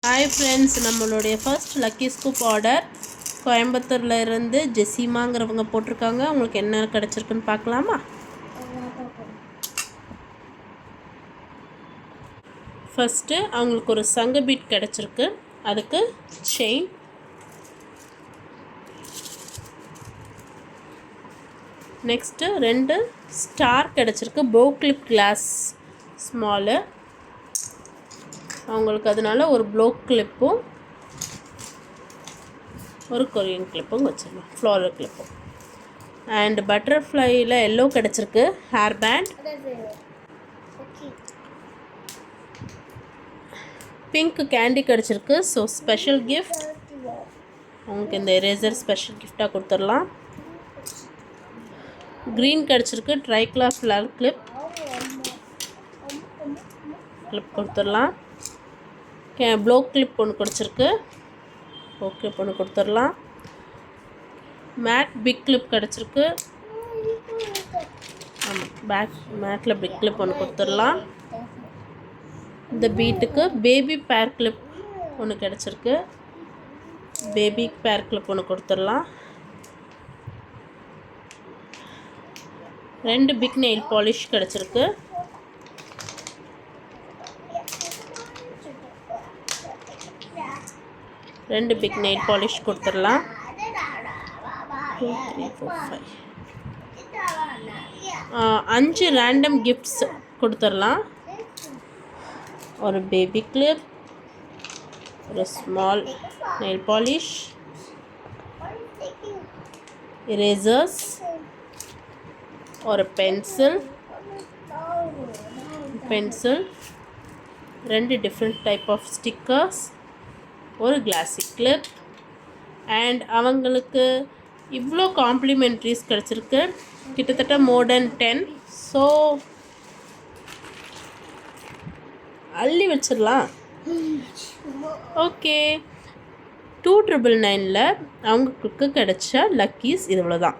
Hi friends, நம்மளுடைய first lucky scoop order கோயம்புத்தூரில் இருந்து ஜெசிமாங்கிறவங்க போட்டிருக்காங்க. உங்களுக்கு என்ன கிடச்சிருக்குன்னு பார்க்கலாமா? ஃபஸ்ட்டு அவங்களுக்கு ஒரு சங்கு பீட் கிடச்சிருக்கு, அதுக்கு செயின். நெக்ஸ்ட்டு 2 ஸ்டார் கிடச்சிருக்கு, போ கிளிப் கிளாஸ் ஸ்மாலு. அவங்களுக்கு அதனால ஒரு ப்ளோ கிளிப்பும் ஒரு கொரியன் கிளிப்பும் வச்சுருந்தோம், ஃப்ளாரல் கிளிப்பும். அண்ட் பட்டர்ஃப்ளையில் எல்லோ கிடச்சிருக்கு, ஹேர் பேண்ட். பிங்க் கேண்டி கிடச்சிருக்கு, ஸோ ஸ்பெஷல் கிஃப்ட். அவங்களுக்கு இந்த எரேசர் ஸ்பெஷல் கிஃப்டாக கொடுத்துடலாம். க்ரீன் கிடச்சிருக்கு, ட்ரைக்ளா ஃப்ளார் கிளிப் கொடுத்துடலாம். ப்ளோ கிளிப் ஒன்று கிடச்சிருக்கு, ப்ளோ கிளிப் ஒன்று கொடுத்துடலாம். மேட் பிக் கிளிப் கிடச்சிருக்கு, ஆமாம் மேட்டில் பிக் கிளிப் ஒன்று கொடுத்துடலாம். இந்த பீட்டுக்கு பேபி பேர் கிளிப் ஒன்று கிடச்சிருக்கு, பேபி பேர் கிளிப் ஒன்று கொடுத்துடலாம். 2 பிக் நெயில் பாலிஷ் கிடச்சிருக்கு. ரெண்டு பிக் நெயில் பாலிஷ் கொடுத்துடலாம். 2 3 4 5 5 ரேண்டம் கிஃப்ட்ஸ் கொடுத்துடலாம். ஒரு பேபி கிளிப், ஒரு ஸ்மால் நெயில் பாலிஷ், இரேசர்ஸ், ஒரு pencil 2 different type of stickers, ஒரு கிளாஸி கிளிப். அண்ட் அவங்களுக்கு இவ்வளோ காம்ப்ளிமெண்ட்ரிஸ் கிடச்சிருக்கு, கிட்டத்தட்ட மோர் தென் 10. ஸோ அள்ளி வச்சிடலாம். ஓகே, 2999ல் அவங்களுக்கு கிடைச்ச லக்கீஸ் இவ்வளோ தான்.